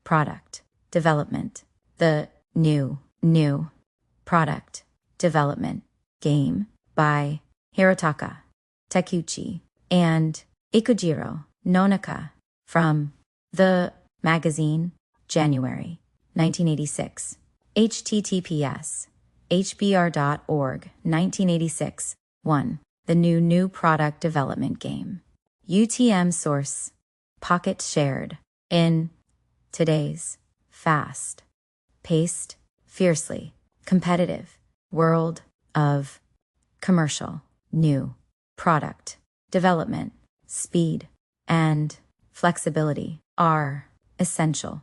product development. The new product development game by Hirotaka, Takeuchi, and Ikujiro, Nonaka, from the magazine, January 1986. https hbr.org 1986 1. The new product development game. UTM source. Pocket shared. In today's fast-paced, fiercely competitive world of commercial new product development, speed and flexibility are essential.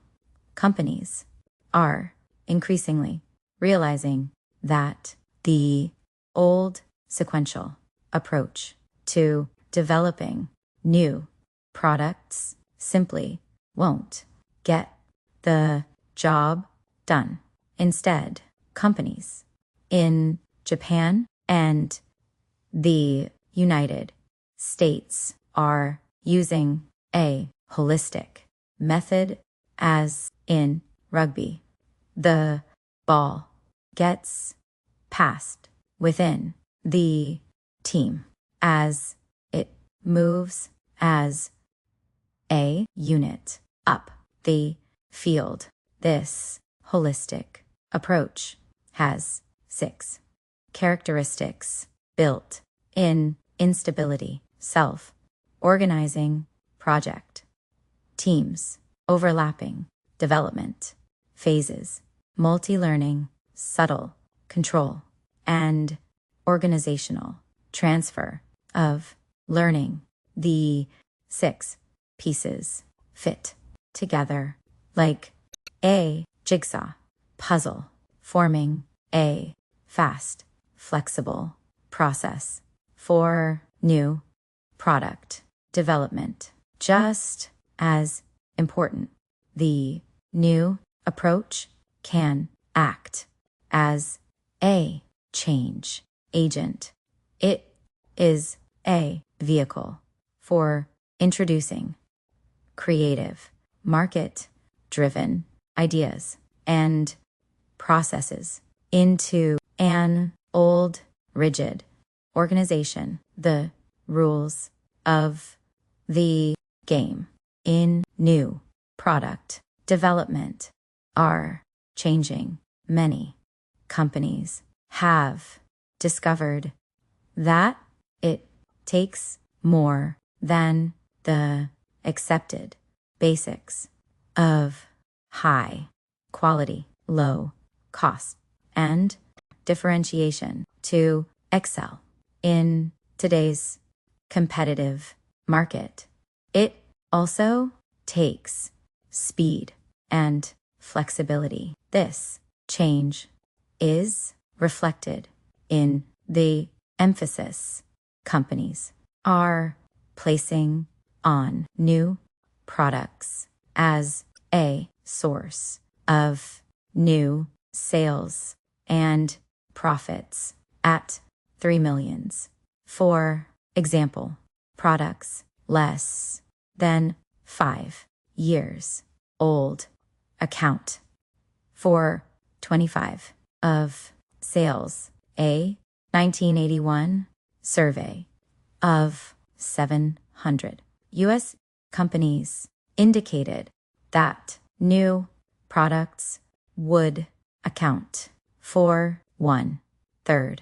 Companies are increasingly realizing that the old sequential approach to developing new products simply won't get the job done. Instead, companies in Japan and the United States are using a holistic method. As in rugby, the ball gets passed within the team as it moves as a unit up the field. This holistic approach has 6 characteristics built in: instability, self-organizing project teams, overlapping development phases, multi-learning, subtle control, and organizational transfer of learning. The 6 pieces fit together like a jigsaw puzzle, forming a fast, flexible process for new product development. Just as important, the new approach can act as a change agent. It is a vehicle for introducing creative, market-driven ideas and processes into an old, rigid organization. The rules of the game in new product development are changing. Many companies have discovered that it takes more than the accepted basics of high quality, low cost, and differentiation to excel in today's competitive market. It also takes speed and flexibility. This change is reflected in the emphasis companies are placing on new products as a source of new sales and profits at 3 millions. For example, products less than 5 years old account for 25 of sales. A 1981 survey of 700 U.S. companies indicated that new products would account for 1/3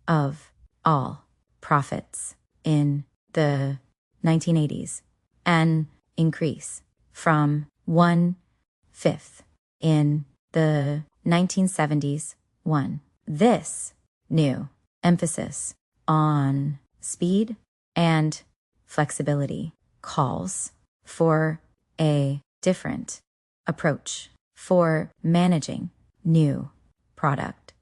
of all profits in the 1980s, an increase from 1/5 in the 1970s. This new emphasis on speed and flexibility calls for a different approach for managing new product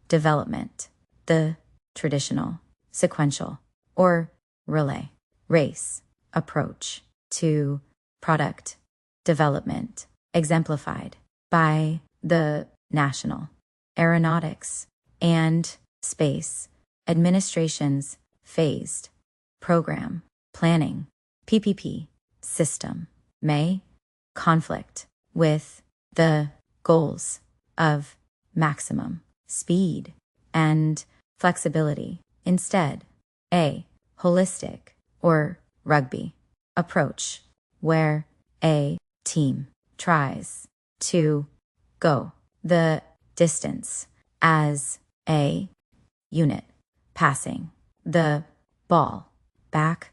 development. The traditional, sequential, or relay race approach to product development, exemplified by the National Aeronautics and Space Administration's Phased Program Planning (PPP) system, may conflict with the goals of maximum speed and flexibility. Instead, a holistic or rugby approach where a team tries to go the distance as a unit, passing the ball back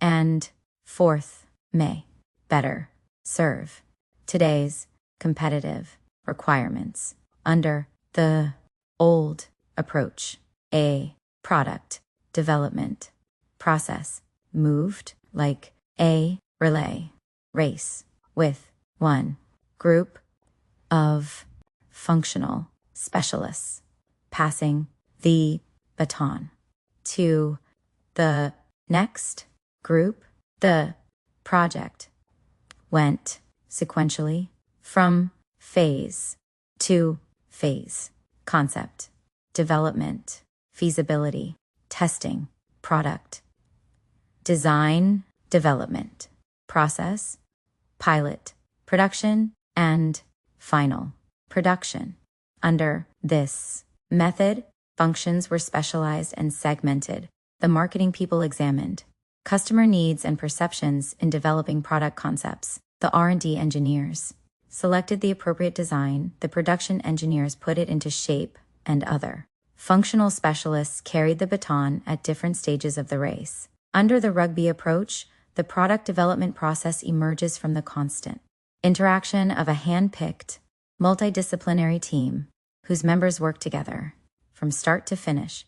and forth may better serve today's competitive requirements. Under the old approach, a product development process moved like a relay race with one group of functional specialists passing the baton to the next group. The project went sequentially from phase to phase: concept, development, feasibility, testing, product, design, development, process, pilot, production, and final production. Under this method, functions were specialized and segmented. The marketing people examined customer needs and perceptions in developing product concepts. The R&D engineers selected the appropriate design. The production engineers put it into shape, and other functional specialists carried the baton at different stages of the race. Under the rugby approach, the product development process emerges from the constant interaction of a hand-picked, multidisciplinary team whose members work together from start to finish.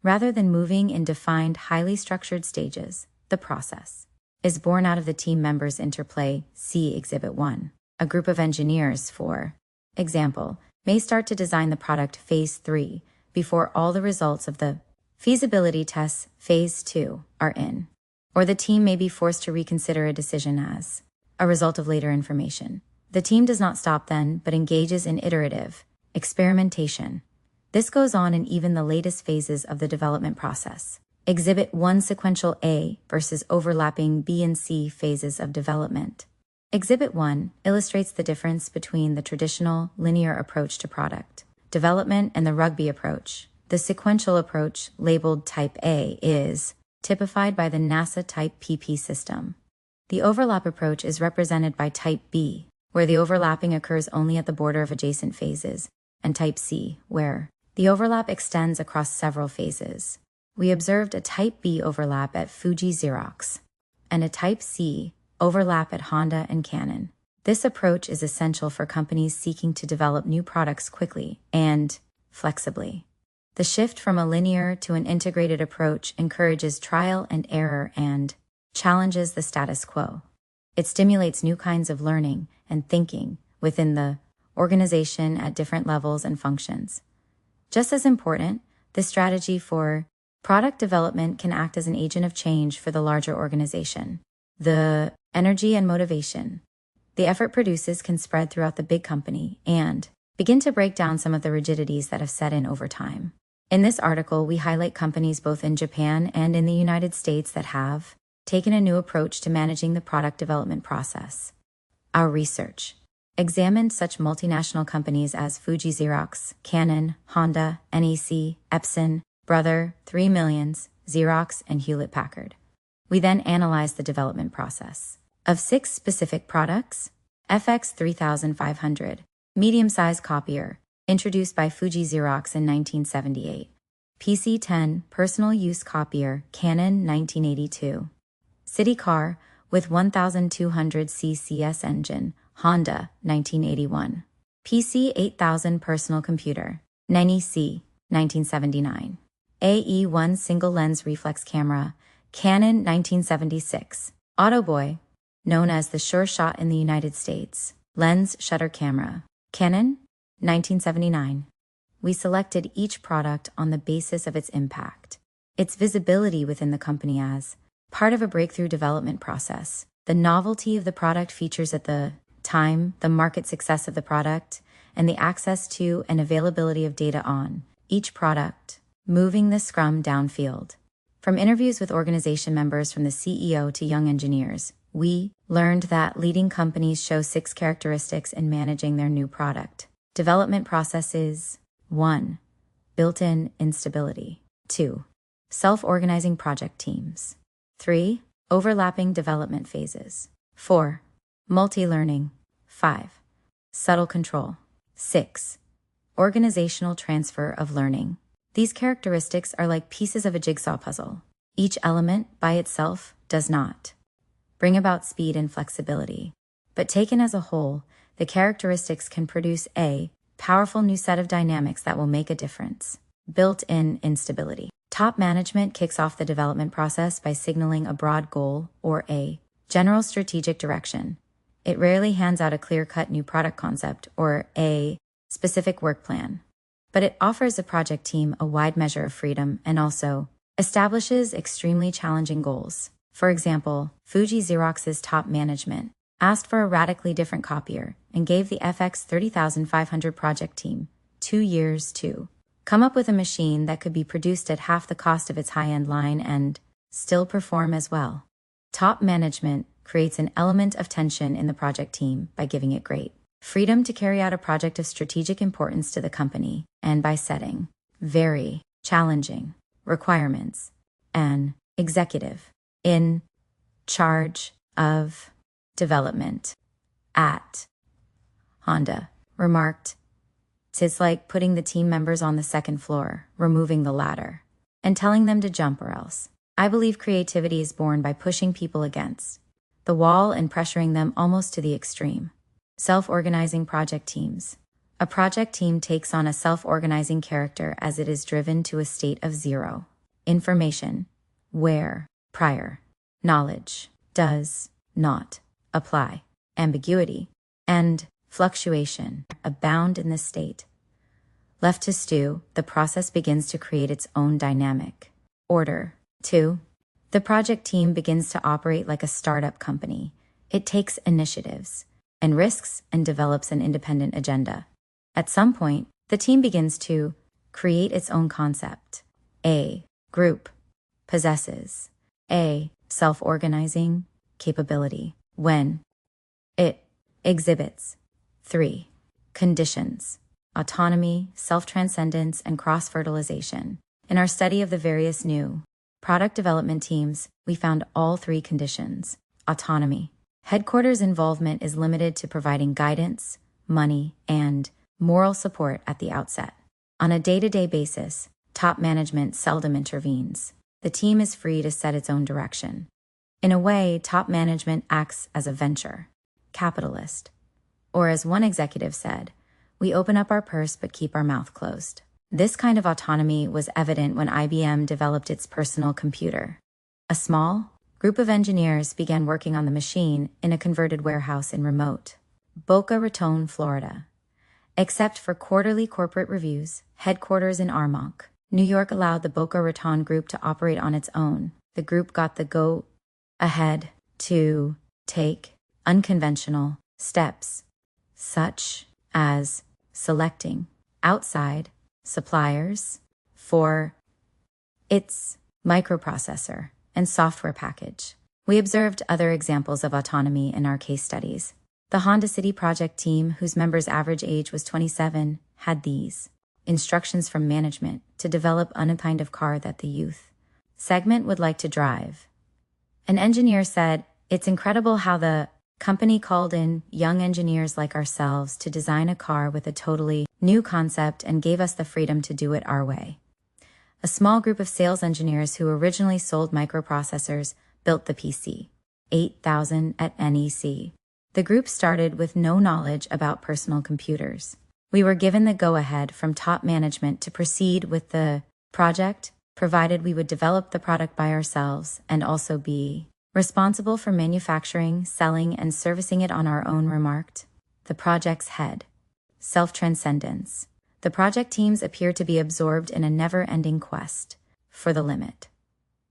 Rather than moving in defined, highly structured stages, the process is born out of the team members' interplay. See Exhibit 1. A group of engineers, for example, may start to design the product Phase 3 before all the results of the feasibility tests Phase 2 are in, or the team may be forced to reconsider a decision as a result of later information. The team does not stop then, but engages in iterative experimentation. This goes on in even the latest phases of the development process. Exhibit 1: Sequential A versus overlapping B and C phases of development. Exhibit 1 illustrates the difference between the traditional linear approach to product development and the rugby approach. The sequential approach, labeled Type A, is typified by the NASA Type PP system. The overlap approach is represented by Type B, where the overlapping occurs only at the border of adjacent phases, and Type C, where the overlap extends across several phases. We observed a Type B overlap at Fuji Xerox and a Type C overlap at Honda and Canon. This approach is essential for companies seeking to develop new products quickly and flexibly. The shift from a linear to an integrated approach encourages trial and error and challenges the status quo. It stimulates new kinds of learning and thinking within the organization at different levels and functions. Just as important, this strategy for product development can act as an agent of change for the larger organization. The energy and motivation the effort produces can spread throughout the big company and begin to break down some of the rigidities that have set in over time. In this article, we highlight companies both in Japan and in the United States that have taken a new approach to managing the product development process. Our research examined such multinational companies as Fuji Xerox, Canon, Honda, NEC, Epson, Brother, 3 Millions, Xerox, and Hewlett-Packard. We then analyzed the development process of 6 specific products: FX 3500, medium-sized copier, introduced by Fuji Xerox in 1978; PC-10, personal use copier, Canon, 1982; City Car with 1200 CCS engine, Honda, 1981; PC-8000 personal computer, NEC, 1979; AE-1 single-lens reflex camera, Canon, 1976; Autoboy, known as the Sure Shot in the United States, lens shutter camera, Canon, 1979. We selected each product on the basis of its impact, its visibility within the company as part of a breakthrough development process, the novelty of the product features at the time, the market success of the product, and the access to and availability of data on each product. Moving the scrum downfield. From interviews with organization members from the CEO to young engineers, we learned that leading companies show 6 characteristics in managing their new product development processes. 1. Built-in instability. 2. Self-organizing project teams. 3. Overlapping development phases. 4. Multi-learning. 5. Subtle control. 6. Organizational transfer of learning. These characteristics are like pieces of a jigsaw puzzle. Each element by itself does not bring about speed and flexibility, but taken as a whole, the characteristics can produce a powerful new set of dynamics that will make a difference. Built-in instability. Top management kicks off the development process by signaling a broad goal or a general strategic direction. It rarely hands out a clear-cut new product concept or a specific work plan, but it offers a project team a wide measure of freedom and also establishes extremely challenging goals. For example, Fuji Xerox's top management asked for a radically different copier and gave the FX 30500 project team 2 years to come up with a machine that could be produced at half the cost of its high-end line and still perform as well. Top management creates an element of tension in the project team by giving it great freedom to carry out a project of strategic importance to the company and by setting very challenging requirements. An executive in charge of development at Honda remarked, "'Tis like putting the team members on the second floor, removing the ladder, and telling them to jump or else. I believe creativity is born by pushing people against the wall and pressuring them almost to the extreme." Self-organizing project teams. A project team takes on a self-organizing character as it is driven to a state of zero information, where prior knowledge does not apply. Ambiguity and fluctuation abound in this state. Left to stew, the process begins to create its own dynamic order. 2. The project team begins to operate like a startup company. It takes initiatives and risks and develops an independent agenda. At some point, the team begins to create its own concept. A group possesses a self-organizing capability when it exhibits 3 conditions: autonomy, self-transcendence, and cross-fertilization. In our study of the various new product development teams, we found all 3 conditions. Autonomy. Headquarters involvement is limited to providing guidance, money, and moral support at the outset. On a day-to-day basis, top management seldom intervenes. The team is free to set its own direction. In a way, top management acts as a venture capitalist. Or as one executive said, "We open up our purse but keep our mouth closed." This kind of autonomy was evident when IBM developed its personal computer. A small group of engineers began working on the machine in a converted warehouse in remote Boca Raton, Florida. Except for quarterly corporate reviews, headquarters in Armonk, New York allowed the Boca Raton group to operate on its own. The group got the go-ahead to take unconventional steps, such as selecting outside suppliers for its microprocessor and software package. We observed other examples of autonomy in our case studies. The Honda City project team, whose members' average age was 27, had these instructions from management to develop a kind of car that the youth segment would like to drive. An engineer said, "It's incredible how the company called in young engineers like ourselves to design a car with a totally new concept and gave us the freedom to do it our way." A small group of sales engineers who originally sold microprocessors built the PC 8000 at NEC. The group started with no knowledge about personal computers. We were given the go-ahead from top management to proceed with the project, provided we would develop the product by ourselves and also be responsible for manufacturing, selling, and servicing it on our own. Remarked the project's head. Self-transcendence. The project teams appear to be absorbed in a never-ending quest for the limit.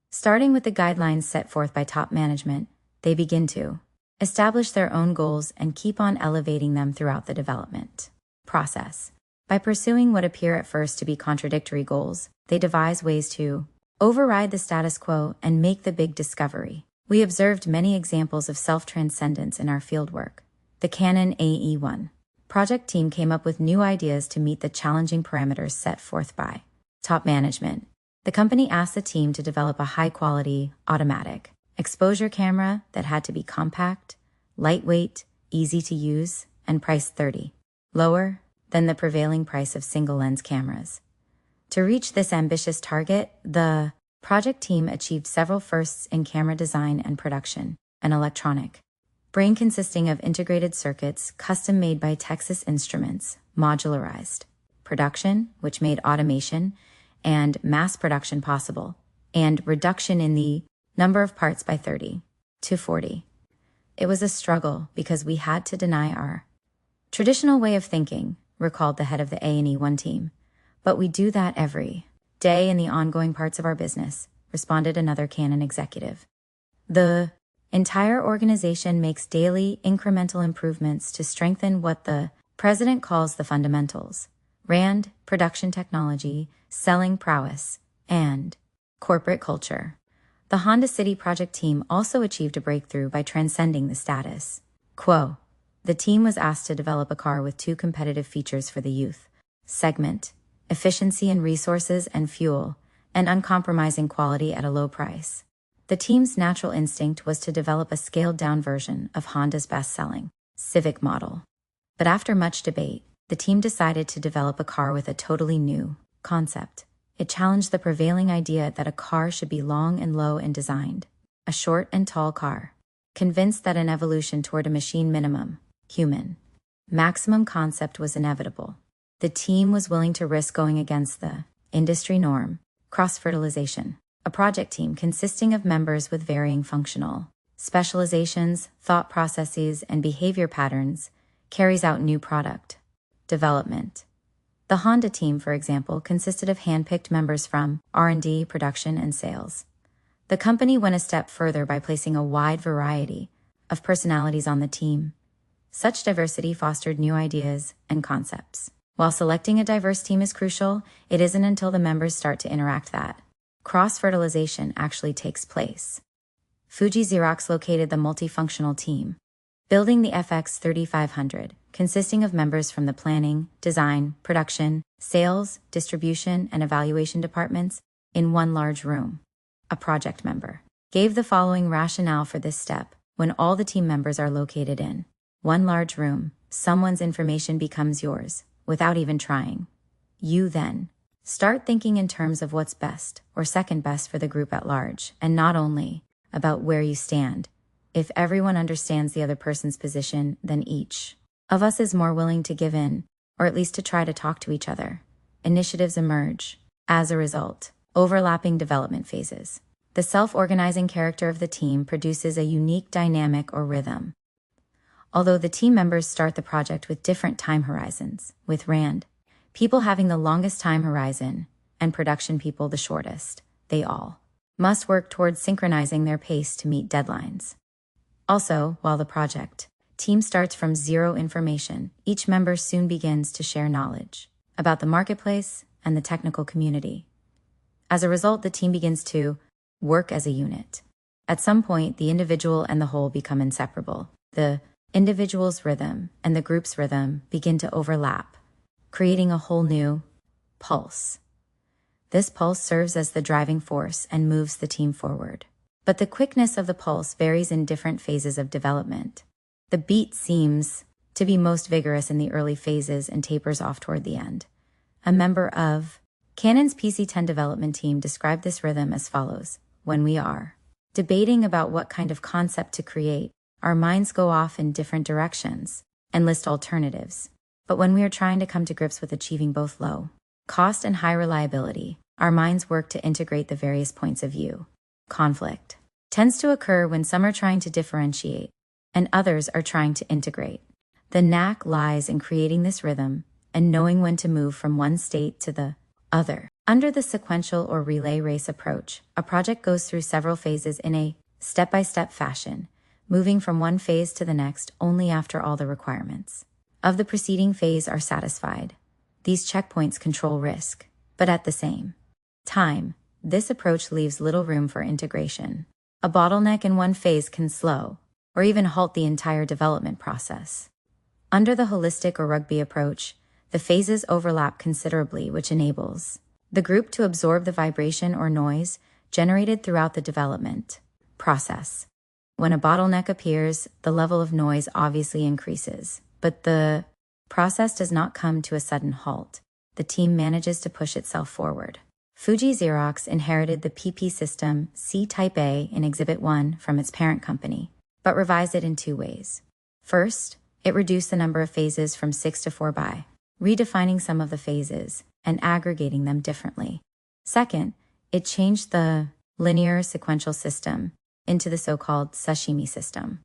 Starting with the guidelines set forth by top management, they begin to establish their own goals and keep on elevating them throughout the development process. By pursuing what appear at first to be contradictory goals, they devise ways to override the status quo and make the big discovery. We observed many examples of self-transcendence in our fieldwork. The Canon AE1 project team came up with new ideas to meet the challenging parameters set forth by top management. The company asked the team to develop a high-quality, automatic exposure camera that had to be compact, lightweight, easy to use, and priced 30% lower than the prevailing price of single-lens cameras. To reach this ambitious target, the project team achieved several firsts in camera design and production, an electronic brain consisting of integrated circuits custom-made by Texas Instruments, modularized production, which made automation and mass production possible, and reduction in the number of parts by 30 to 40. It was a struggle because we had to deny our traditional way of thinking, recalled the head of the A&E1 team. But we do that every day in the ongoing parts of our business, responded another Canon executive. The entire organization makes daily incremental improvements to strengthen what the president calls the fundamentals: RAND, production technology, selling prowess, and corporate culture. The Honda City project team also achieved a breakthrough by transcending the status quo. The team was asked to develop a car with two competitive features for the youth segment: efficiency in resources and fuel, and uncompromising quality at a low price. The team's natural instinct was to develop a scaled-down version of Honda's best-selling Civic model. But after much debate, the team decided to develop a car with a totally new concept. It challenged the prevailing idea that a car should be long and low and designed, a short and tall car. Convinced that an evolution toward a machine minimum, human maximum concept was inevitable, the team was willing to risk going against the industry norm. Cross-fertilization, a project team consisting of members with varying functional specializations, thought processes, and behavior patterns, carries out new product development. The Honda team, for example, consisted of hand-picked members from R&D, production, and sales. The company went a step further by placing a wide variety of personalities on the team. Such diversity fostered new ideas and concepts. While selecting a diverse team is crucial, it isn't until the members start to interact that cross-fertilization actually takes place. Fuji Xerox located the multifunctional team, building the FX 3500, consisting of members from the planning, design, production, sales, distribution, and evaluation departments in one large room. A project member gave the following rationale for this step: when all the team members are located in one large room, someone's information becomes yours without even trying. You then start thinking in terms of what's best or second best for the group at large, and not only about where you stand. If everyone understands the other person's position, then each of us is more willing to give in, or at least to try to talk to each other. Initiatives emerge. As a result, overlapping development phases. The self-organizing character of the team produces a unique dynamic or rhythm. Although the team members start the project with different time horizons, with RAND people having the longest time horizon and production people the shortest, they all must work towards synchronizing their pace to meet deadlines. Also, while the project team starts from zero information, each member soon begins to share knowledge about the marketplace and the technical community. As a result, the team begins to work as a unit. At some point, the individual and the whole become inseparable. The individual's rhythm and the group's rhythm begin to overlap, creating a whole new pulse. This pulse serves as the driving force and moves the team forward. But the quickness of the pulse varies in different phases of development. The beat seems to be most vigorous in the early phases and tapers off toward the end. A member of Canon's PC-10 development team described this rhythm as follows: when we are debating about what kind of concept to create, our minds go off in different directions and list alternatives. But when we are trying to come to grips with achieving both low cost and high reliability, our minds work to integrate the various points of view. Conflict tends to occur when some are trying to differentiate and others are trying to integrate. The knack lies in creating this rhythm and knowing when to move from one state to the other. Under the sequential or relay race approach, a project goes through several phases in a step-by-step fashion, moving from one phase to the next only after all the requirements of the preceding phase are satisfied. These checkpoints control risk, but at the same time, this approach leaves little room for integration. A bottleneck in one phase can slow, or even halt the entire development process. Under the holistic or rugby approach, the phases overlap considerably, which enables the group to absorb the vibration or noise generated throughout the development process. When a bottleneck appears, the level of noise obviously increases, but the process does not come to a sudden halt. The team manages to push itself forward. Fuji Xerox inherited the PP system C-Type A in Exhibit 1 from its parent company, but revised it in two ways. First, it reduced the number of phases from 6 to 4 by redefining some of the phases and aggregating them differently. Second, it changed the linear sequential system into the so-called sashimi system.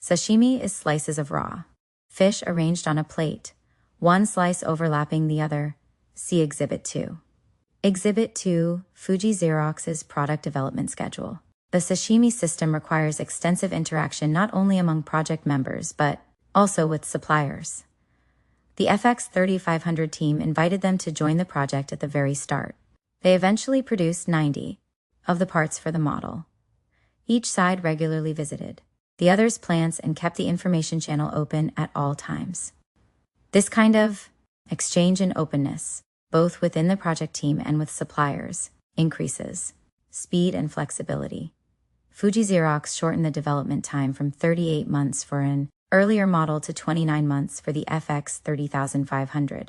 Sashimi is slices of raw fish arranged on a plate, one slice overlapping the other. See Exhibit 2. Exhibit 2, Fuji Xerox's product development schedule. The sashimi system requires extensive interaction not only among project members, but also with suppliers. The FX3500 team invited them to join the project at the very start. They eventually produced 90 of the parts for the model. Each side regularly visited the other's plants and kept the information channel open at all times. This kind of exchange and openness, both within the project team and with suppliers, increases speed and flexibility. Fuji Xerox shortened the development time from 38 months for an earlier model to 29 months for the FX30500.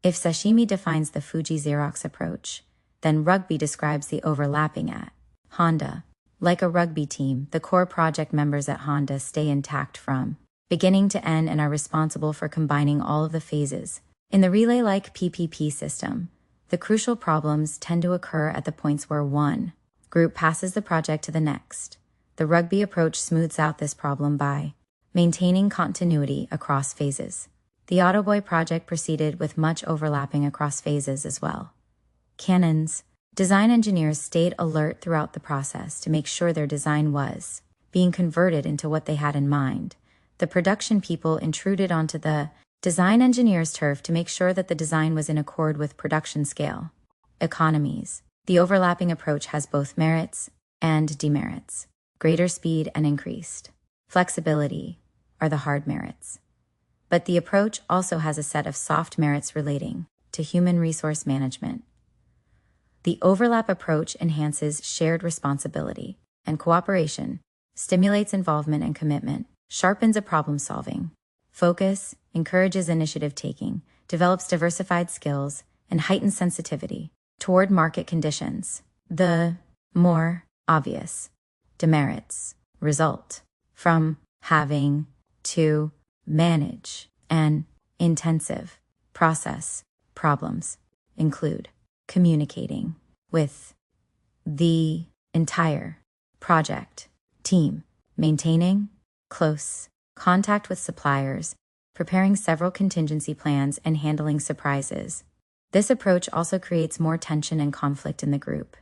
If sashimi defines the Fuji Xerox approach, then rugby describes the overlapping at Honda. Like a rugby team, the core project members at Honda stay intact from beginning to end and are responsible for combining all of the phases. In the relay-like PPP system, the crucial problems tend to occur at the points where one group passes the project to the next. The rugby approach smooths out this problem by maintaining continuity across phases. The Autoboy project proceeded with much overlapping across phases as well. Canon's design engineers stayed alert throughout the process to make sure their design was being converted into what they had in mind. The production people intruded onto the design engineers' turf to make sure that the design was in accord with production scale. Economies. The overlapping approach has both merits and demerits. Greater speed and increased flexibility are the hard merits. But the approach also has a set of soft merits relating to human resource management. The overlap approach enhances shared responsibility and cooperation, stimulates involvement and commitment, sharpens a problem-solving focus, encourages initiative-taking, develops diversified skills, and heightens sensitivity toward market conditions. The more obvious demerits result from having to manage an intensive process. Problems include communicating with the entire project team, maintaining close contact with suppliers, preparing several contingency plans, and handling surprises. This approach also creates more tension and conflict in the group.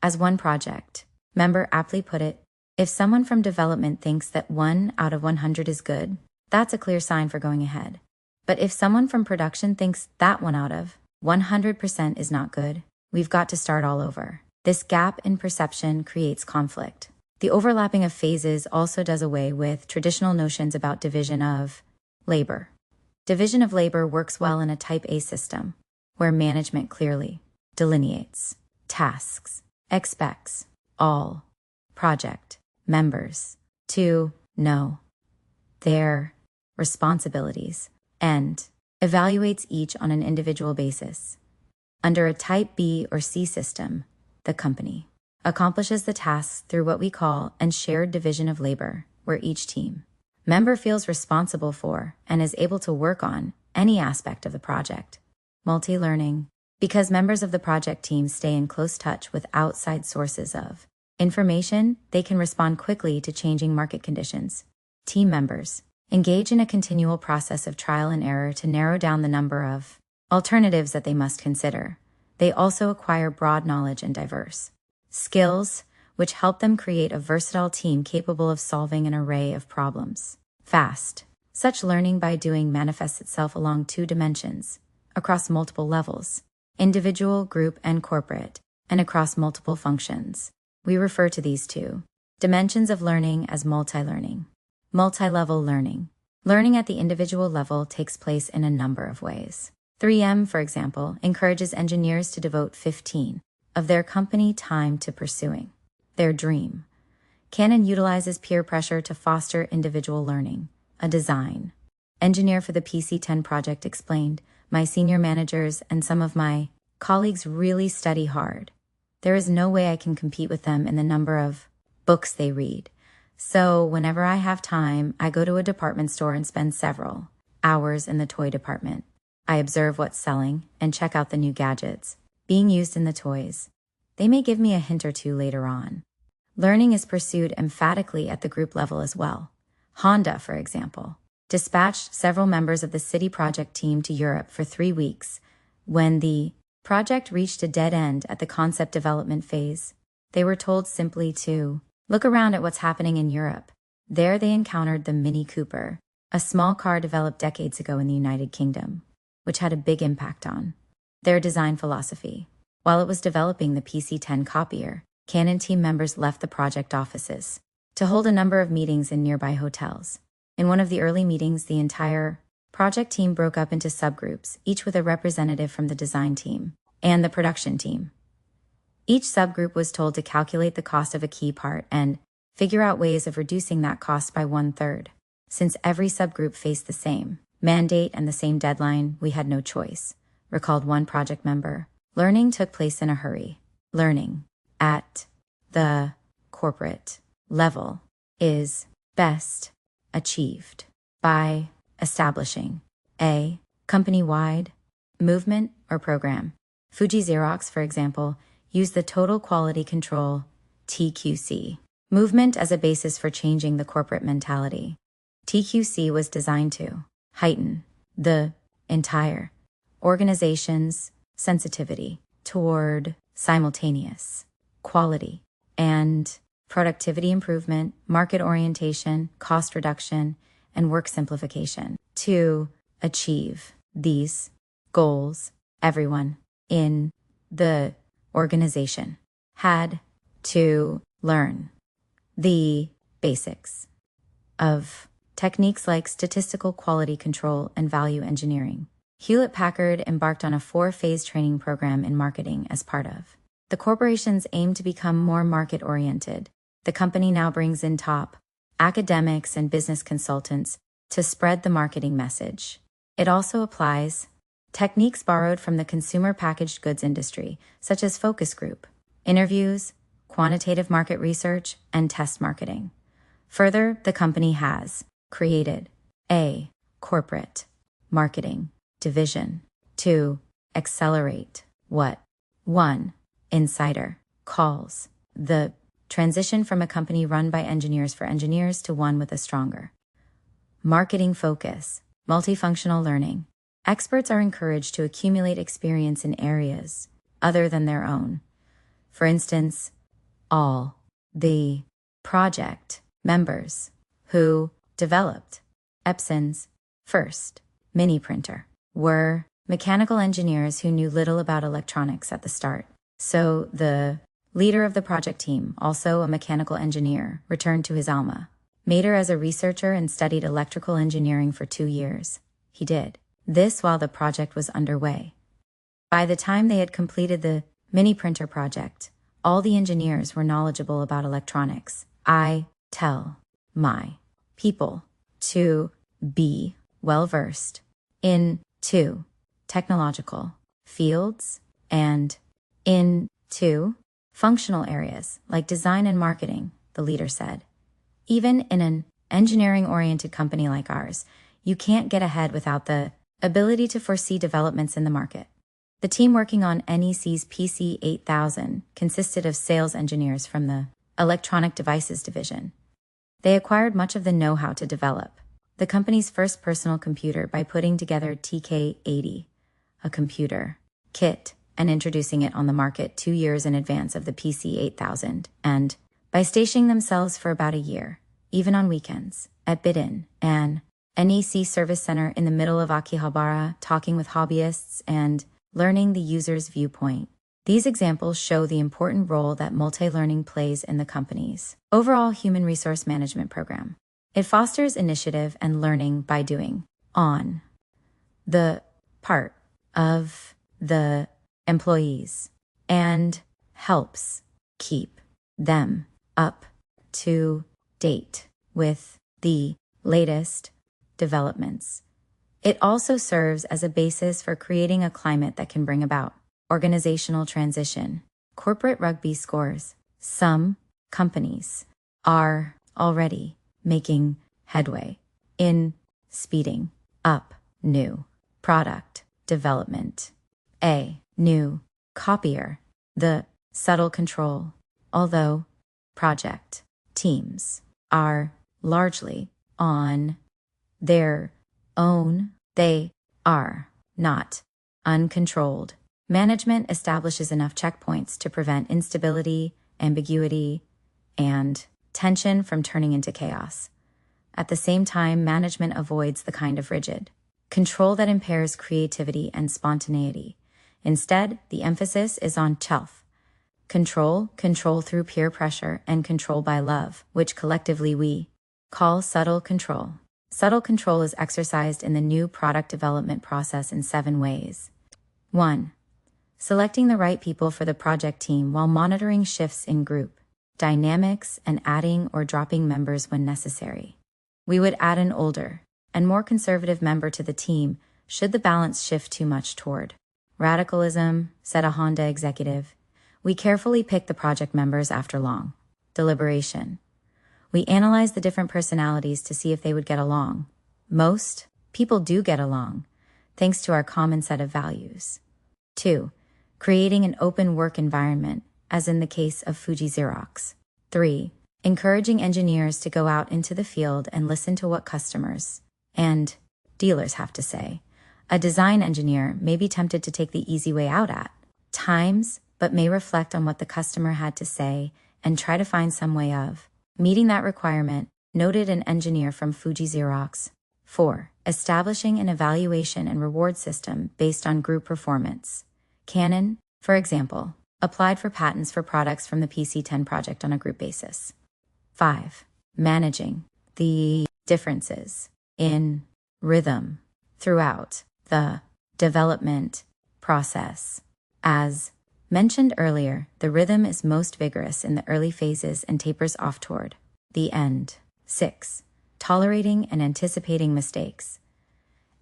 As one project member aptly put it, if someone from development thinks that 1 out of 100 is good, that's a clear sign for going ahead. But if someone from production thinks that 1 out of 100% is not good, we've got to start all over. This gap in perception creates conflict. The overlapping of phases also does away with traditional notions about division of labor. Division of labor works well in a Type A system, where management clearly delineates tasks, expects all project members to know their responsibilities, and evaluates each on an individual basis. Under a Type B or C system, the company accomplishes the tasks through what we call a shared division of labor, where each team member feels responsible for and is able to work on any aspect of the project. Multi-learning. Because members of the project team stay in close touch with outside sources of information, they can respond quickly to changing market conditions. Team members engage in a continual process of trial and error to narrow down the number of alternatives that they must consider. They also acquire broad knowledge and diverse skills, which help them create a versatile team capable of solving an array of problems fast. Such learning by doing manifests itself along 2 dimensions, across multiple levels, individual, group, and corporate, and across multiple functions. We refer to these 2 Dimensions of learning as multi-learning. Multi-level learning. Learning at the individual level takes place in a number of ways. 3M, for example, encourages engineers to devote 15 of their company time to pursuing their dream. Canon utilizes peer pressure to foster individual learning. A design engineer for the PC-10 project explained, "My senior managers and some of my colleagues really study hard. There is no way I can compete with them in the number of books they read. So whenever I have time, I go to a department store and spend several hours in the toy department. I observe what's selling and check out the new gadgets being used in the toys. They may give me a hint or two later on." Learning is pursued emphatically at the group level as well. Honda, for example, dispatched several members of the city project team to Europe for 3 weeks. When the project reached a dead end at the concept development phase, they were told simply to look around at what's happening in Europe. There they encountered the Mini Cooper, a small car developed decades ago in the United Kingdom, which had a big impact on their design philosophy. While it was developing the PC-10 copier, Canon team members left the project offices to hold a number of meetings in nearby hotels. In one of the early meetings, the entire project team broke up into subgroups, each with a representative from the design team and the production team. Each subgroup was told to calculate the cost of a key part and figure out ways of reducing that cost by 1/3. Since every subgroup faced the same mandate and the same deadline, we had no choice, recalled one project member. Learning took place in a hurry. Learning at the corporate level is best achieved by establishing a company-wide movement or program. Fuji Xerox, for example, used the Total Quality Control (TQC) movement as a basis for changing the corporate mentality. TQC was designed to heighten the entire organization's sensitivity toward simultaneous quality and productivity improvement, market orientation, cost reduction, and work simplification. To achieve these goals, everyone in the organization had to learn the basics of techniques like statistical quality control and value engineering. Hewlett-Packard embarked on a 4-phase training program in marketing as part of the corporation's aim to become more market-oriented. The company now brings in top academics and business consultants to spread the marketing message. It also applies techniques borrowed from the consumer packaged goods industry, such as focus group, interviews, quantitative market research, and test marketing. Further, the company has created a corporate marketing division to accelerate what one insider calls the transition from a company run by engineers for engineers to one with a stronger marketing focus. Multifunctional learning. Experts are encouraged to accumulate experience in areas other than their own. For instance, all the project members who developed Epson's first mini printer were mechanical engineers who knew little about electronics at the start. So the leader of the project team, also a mechanical engineer, returned to his alma mater as a researcher and studied electrical engineering for 2 years. He did this while the project was underway. By the time they had completed the mini printer project, all the engineers were knowledgeable about electronics. I tell my people to be well-versed into technological fields and into functional areas like design and marketing, the leader said. Even in an engineering-oriented company like ours, you can't get ahead without the ability to foresee developments in the market. The team working on NEC's PC-8000 consisted of sales engineers from the Electronic Devices division. They acquired much of the know-how to develop the company's first personal computer by putting together TK-80, a computer kit, and introducing it on the market 2 years in advance of the PC-8000, and by stationing themselves for about a year, even on weekends, at Bidin, an NEC service center in the middle of Akihabara, talking with hobbyists and learning the user's viewpoint. These examples show the important role that multi-learning plays in the company's overall human resource management program. It fosters initiative and learning by doing on the part of the employees and helps keep them up to date with the latest developments. It also serves as a basis for creating a climate that can bring about organizational transition. Corporate rugby scores. Some companies are already making headway in speeding up new product development. A new copier. The subtle control. Although project teams are largely on their own, they are not uncontrolled. Management establishes enough checkpoints to prevent instability, ambiguity, and tension from turning into chaos. At the same time, management avoids the kind of rigid control that impairs creativity and spontaneity. Instead, the emphasis is on control through peer pressure, and control by love, which collectively we call subtle control. Subtle control is exercised in the new product development process in 7 ways. 1. Selecting the right people for the project team while monitoring shifts in group dynamics and adding or dropping members when necessary. We would add an older and more conservative member to the team should the balance shift too much toward radicalism, said a Honda executive. We carefully pick the project members after long deliberation. We analyze the different personalities to see if they would get along. Most people do get along, thanks to our common set of values. 2. Creating an open work environment, as in the case of Fuji Xerox. 3. Encouraging engineers to go out into the field and listen to what customers and dealers have to say. A design engineer may be tempted to take the easy way out at times, but may reflect on what the customer had to say and try to find some way of meeting that requirement, noted an engineer from Fuji Xerox. 4. Establishing an evaluation and reward system based on group performance. Canon, for example, applied for patents for products from the PC-10 project on a group basis. 5. Managing the differences in rhythm throughout the development process. As mentioned earlier, the rhythm is most vigorous in the early phases and tapers off toward the end. 6. Tolerating and anticipating mistakes.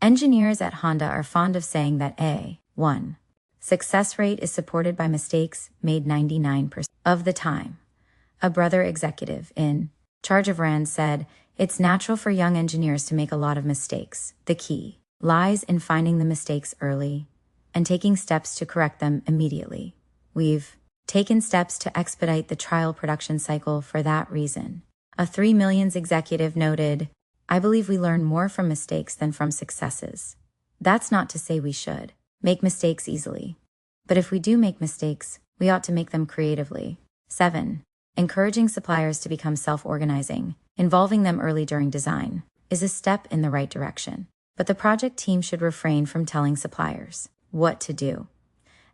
Engineers at Honda are fond of saying that a 1. Success rate is supported by mistakes made 99% of the time. A brother executive in charge of RAND said, "It's natural for young engineers to make a lot of mistakes. The key lies in finding the mistakes early and taking steps to correct them immediately. We've taken steps to expedite the trial production cycle for that reason." A 3 Millions executive noted, "I believe we learn more from mistakes than from successes. That's not to say we should make mistakes easily. But if we do make mistakes, we ought to make them creatively." 7. Encouraging suppliers to become self-organizing, involving them early during design, is a step in the right direction. But the project team should refrain from telling suppliers what to do.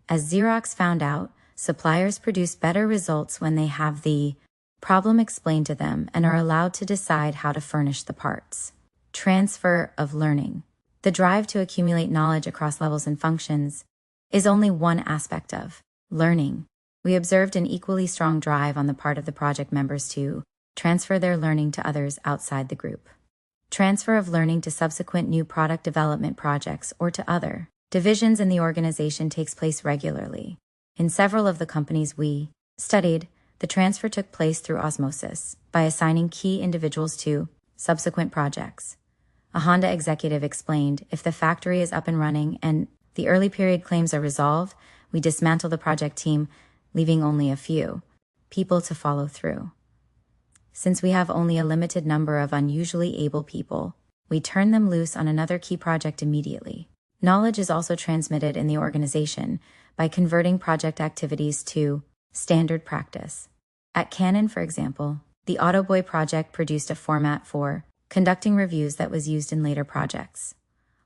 As Xerox found out, suppliers produce better results when they have the problem explained to them and are allowed to decide how to furnish the parts. Transfer of learning. The drive to accumulate knowledge across levels and functions is only one aspect of learning. We observed an equally strong drive on the part of the project members to transfer their learning to others outside the group. Transfer of learning to subsequent new product development projects or to other divisions in the organization takes place regularly. In several of the companies we studied, the transfer took place through osmosis, by assigning key individuals to subsequent projects. A Honda executive explained, "If the factory is up and running and the early period claims are resolved, we dismantle the project team, leaving only a few people to follow through. Since we have only a limited number of unusually able people, we turn them loose on another key project immediately." Knowledge is also transmitted in the organization by converting project activities to standard practice. At Canon, for example, the Autoboy project produced a format for conducting reviews that was used in later projects.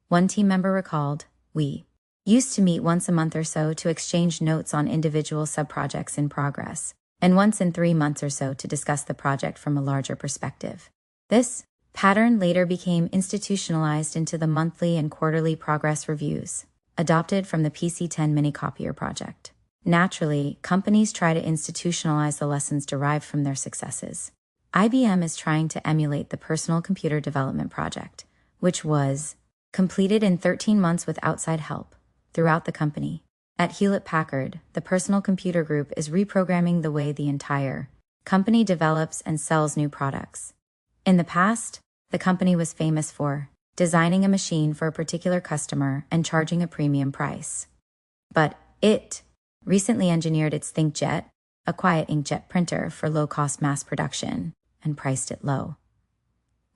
One team member recalled, "We used to meet once a month or so to exchange notes on individual subprojects in progress, and once in 3 months or so to discuss the project from a larger perspective. This pattern later became institutionalized into the monthly and quarterly progress reviews, adopted from the PC-10 mini-copier project. Naturally, companies try to institutionalize the lessons derived from their successes. IBM is trying to emulate the personal computer development project, which was completed in 13 months with outside help throughout the company. At Hewlett-Packard, the personal computer group is reprogramming the way the entire company develops and sells new products. In the past, the company was famous for designing a machine for a particular customer and charging a premium price. But it recently engineered its ThinkJet, a quiet inkjet printer for low-cost mass production, and priced it low.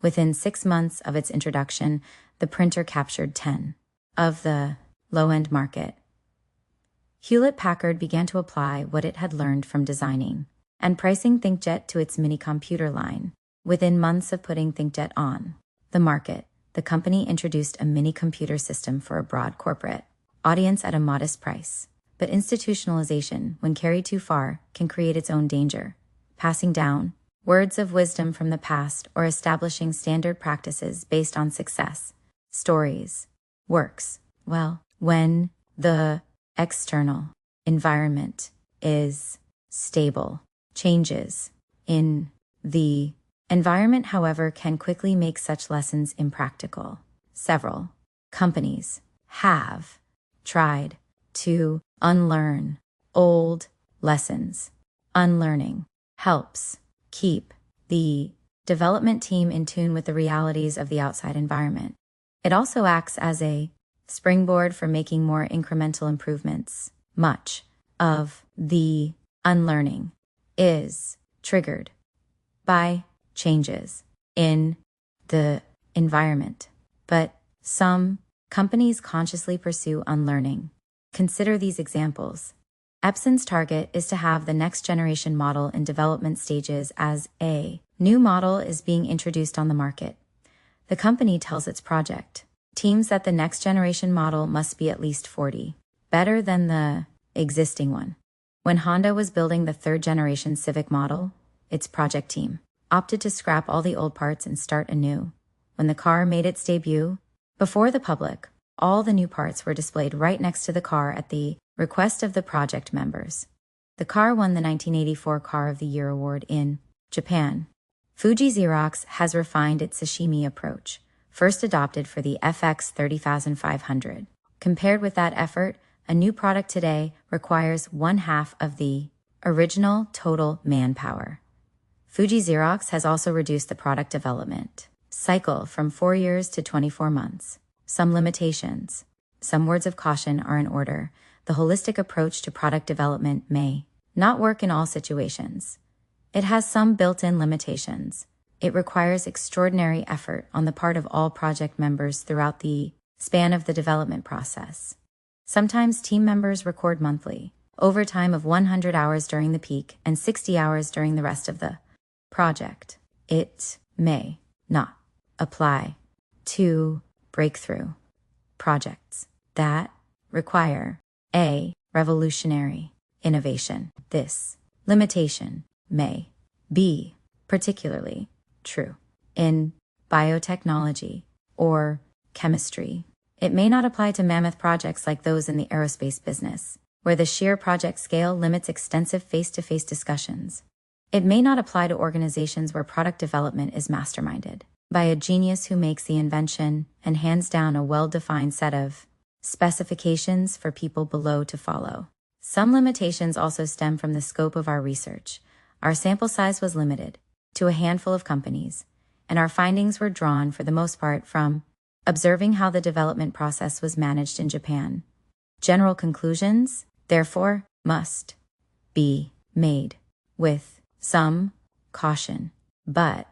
Within 6 months of its introduction, the printer captured 10% of the low-end market. Hewlett-Packard began to apply what it had learned from designing and pricing ThinkJet to its mini-computer line. Within months of putting ThinkJet on the market, the company introduced a mini-computer system for a broad corporate audience at a modest price. But institutionalization, when carried too far, can create its own danger. Passing down words of wisdom from the past or establishing standard practices based on success stories works well when the external environment is stable. Changes in the environment, however, can quickly make such lessons impractical. Several companies have tried to unlearn old lessons. Unlearning helps keep the development team in tune with the realities of the outside environment. It also acts as a springboard for making more incremental improvements. Much of the unlearning is triggered by changes in the environment, but some companies consciously pursue unlearning. Consider these examples. Epson's target is to have the next generation model in development stages as a new model is being introduced on the market. The company tells its project teams that the next generation model must be at least 40% better than the existing one. When Honda was building the 3rd generation Civic model, its project team opted to scrap all the old parts and start anew. When the car made its debut, before the public, all the new parts were displayed right next to the car at the request of the project members. The car won the 1984 Car of the Year award in Japan. Fuji Xerox has refined its sashimi approach, first adopted for the FX 30500. Compared with that effort, a new product today requires 1/2 of the original total manpower. Fuji Xerox has also reduced the product development cycle from 4 years to 24 months. Some limitations. Some words of caution are in order. The holistic approach to product development may not work in all situations. It has some built-in limitations. It requires extraordinary effort on the part of all project members throughout the span of the development process. Sometimes team members record monthly, overtime of 100 hours during the peak and 60 hours during the rest of the project. It may not apply to breakthrough projects that require a revolutionary innovation. This limitation may be particularly true in biotechnology or chemistry. It may not apply to mammoth projects like those in the aerospace business, where the sheer project scale limits extensive face-to-face discussions. It may not apply to organizations where product development is masterminded by a genius who makes the invention and hands down a well-defined set of specifications for people below to follow. Some limitations also stem from the scope of our research. Our sample size was limited to a handful of companies, and our findings were drawn for the most part from observing how the development process was managed in Japan. General conclusions, therefore, must be made with some caution, but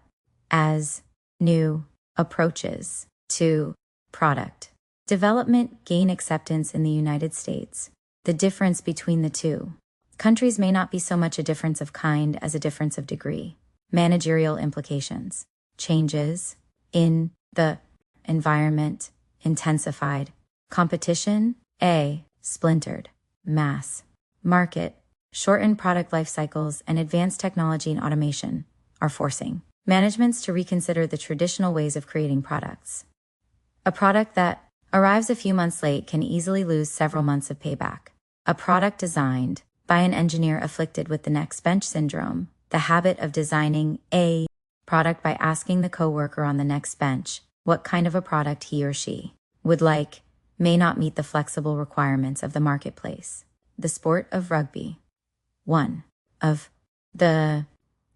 as new approaches to product development gain acceptance in the United States, the difference between the two countries may not be so much a difference of kind as a difference of degree. Managerial implications. Changes in the environment intensified. Competition A. Splintered. Mass. Market. Shortened product life cycles and advanced technology and automation are forcing managements to reconsider the traditional ways of creating products. A product that arrives a few months late can easily lose several months of payback. A product designed by an engineer afflicted with the next bench syndrome, the habit of designing a product by asking the coworker on the next bench what kind of a product he or she would like, may not meet the flexible requirements of the marketplace. The sport of rugby. One of the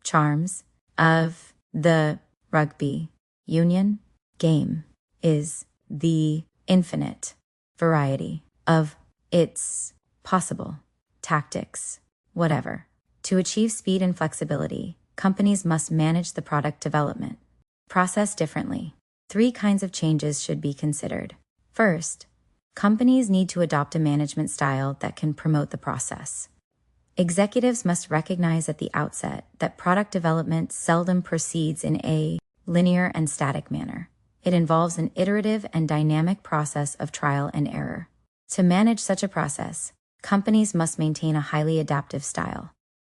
charms of the rugby union game is the infinite variety of its possible tactics, whatever. To achieve speed and flexibility, companies must manage the product development process differently. 3 kinds of changes should be considered. First, companies need to adopt a management style that can promote the process. Executives must recognize at the outset that product development seldom proceeds in a linear and static manner. It involves an iterative and dynamic process of trial and error. To manage such a process, companies must maintain a highly adaptive style.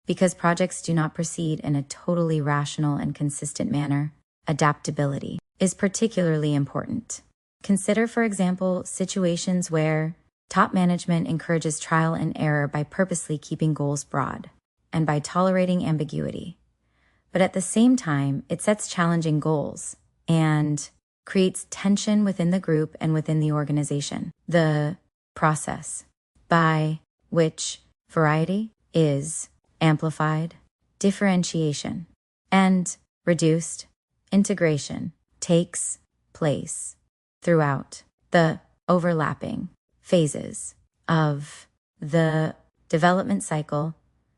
Because projects do not proceed in a totally rational and consistent manner, adaptability is particularly important. Consider, for example, situations where top management encourages trial and error by purposely keeping goals broad and by tolerating ambiguity. But at the same time, it sets challenging goals and creates tension within the group and within the organization. The process by which variety is amplified, differentiation, and reduced integration takes place throughout the overlapping phases of the development cycle.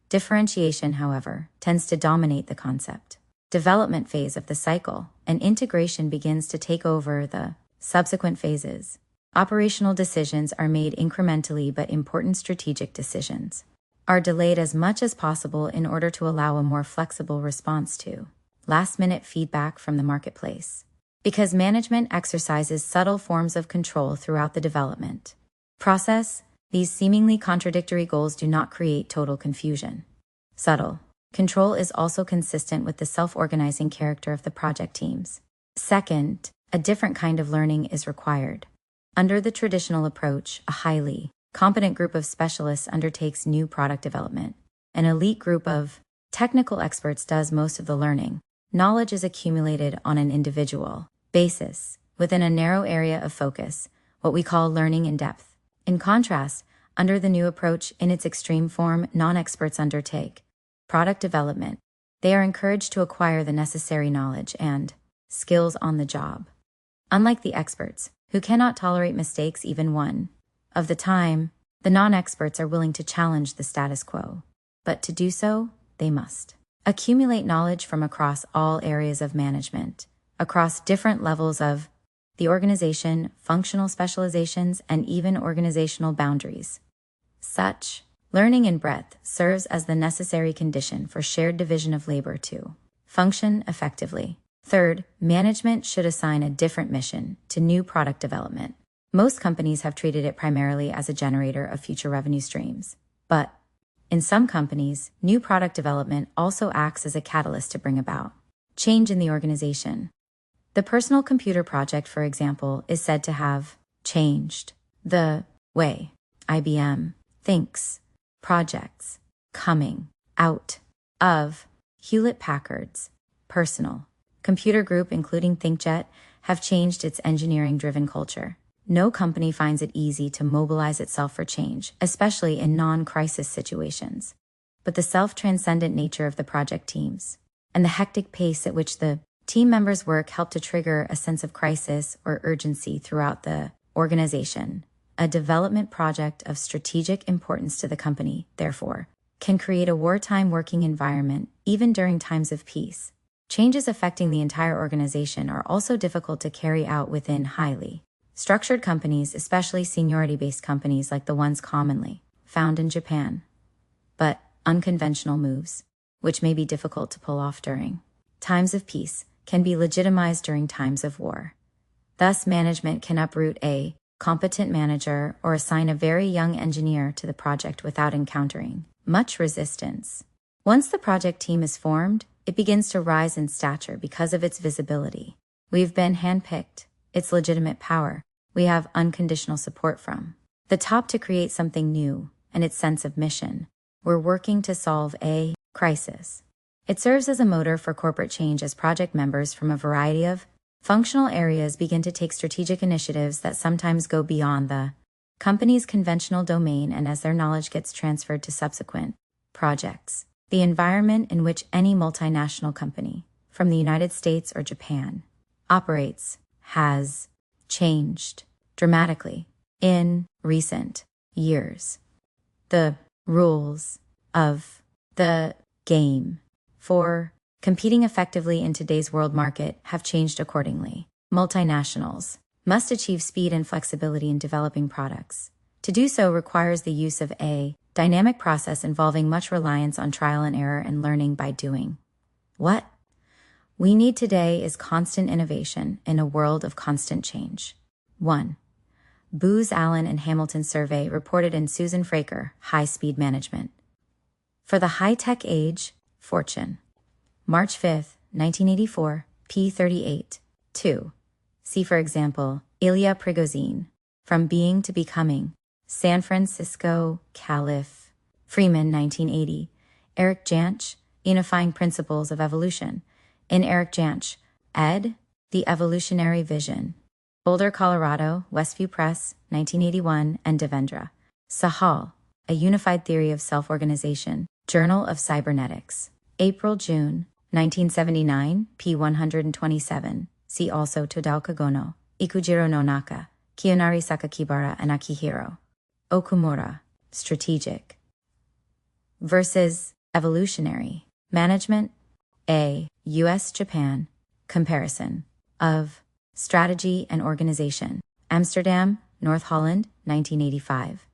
Differentiation, however, tends to dominate the concept development phase of the cycle, and integration begins to take over the subsequent phases. Operational decisions are made incrementally, but important strategic decisions are delayed as much as possible in order to allow a more flexible response to last-minute feedback from the marketplace. Because management exercises subtle forms of control throughout the development process, these seemingly contradictory goals do not create total confusion. Subtle control is also consistent with the self-organizing character of the project teams. Second, a different kind of learning is required. Under the traditional approach, a highly competent group of specialists undertakes new product development. An elite group of technical experts does most of the learning. Knowledge is accumulated on an individual basis within a narrow area of focus, what we call learning in depth. In contrast, under the new approach in its extreme form, non-experts undertake product development. They are encouraged to acquire the necessary knowledge and skills on the job. Unlike the experts, who cannot tolerate mistakes even one of the time, the non-experts are willing to challenge the status quo. But to do so, they must accumulate knowledge from across all areas of management, across different levels of the organization, functional specializations, and even organizational boundaries. Such learning in breadth serves as the necessary condition for shared division of labor to function effectively. Third, management should assign a different mission to new product development. Most companies have treated it primarily as a generator of future revenue streams. But in some companies, new product development also acts as a catalyst to bring about change in the organization. The personal computer project, for example, is said to have changed the way IBM thinks projects coming out of Hewlett-Packard's personal computer group, including ThinkJet, have changed its engineering-driven culture. No company finds it easy to mobilize itself for change, especially in non-crisis situations. But the self-transcendent nature of the project teams and the hectic pace at which the team members' work help to trigger a sense of crisis or urgency throughout the organization. A development project of strategic importance to the company, therefore, can create a wartime working environment even during times of peace. Changes affecting the entire organization are also difficult to carry out within highly structured companies, especially seniority-based companies like the ones commonly found in Japan. But unconventional moves, which may be difficult to pull off during times of peace, can be legitimized during times of war. Thus, management can uproot a competent manager, or assign a very young engineer to the project without encountering much resistance. Once the project team is formed, it begins to rise in stature because of its visibility. We've been handpicked, its legitimate power, we have unconditional support from the top to create something new, and its sense of mission. We're working to solve a crisis. It serves as a motor for corporate change as project members from a variety of functional areas begin to take strategic initiatives that sometimes go beyond the company's conventional domain, and as their knowledge gets transferred to subsequent projects. The environment in which any multinational company, from the United States or Japan, operates has changed dramatically in recent years. The rules of the game for competing effectively in today's world market have changed accordingly. Multinationals must achieve speed and flexibility in developing products. To do so requires the use of a dynamic process involving much reliance on trial and error and learning by doing. What we need today is constant innovation in a world of constant change. 1. Booz Allen and Hamilton survey reported in Susan Fraker, High Speed Management. For the High-Tech Age, Fortune. March 5, 1984, p. 38. 2. See, for example, Ilya Prigozhin, From Being to Becoming, San Francisco Calif. Freeman, 1980. Eric Jansch, Unifying Principles of Evolution. In Eric Jansch, ed. The Evolutionary Vision. Boulder, Colorado, Westview Press, 1981, and Devendra Sahal, A Unified Theory of Self-Organization, Journal of Cybernetics. April-June, 1979, p. 127. See also Tadao Kagono, Ikujiro Nonaka, Kiyonari Sakakibara, and Akihiro Okumura. Strategic versus evolutionary management. A. U.S.-Japan comparison of strategy and organization. Amsterdam, North Holland, 1985.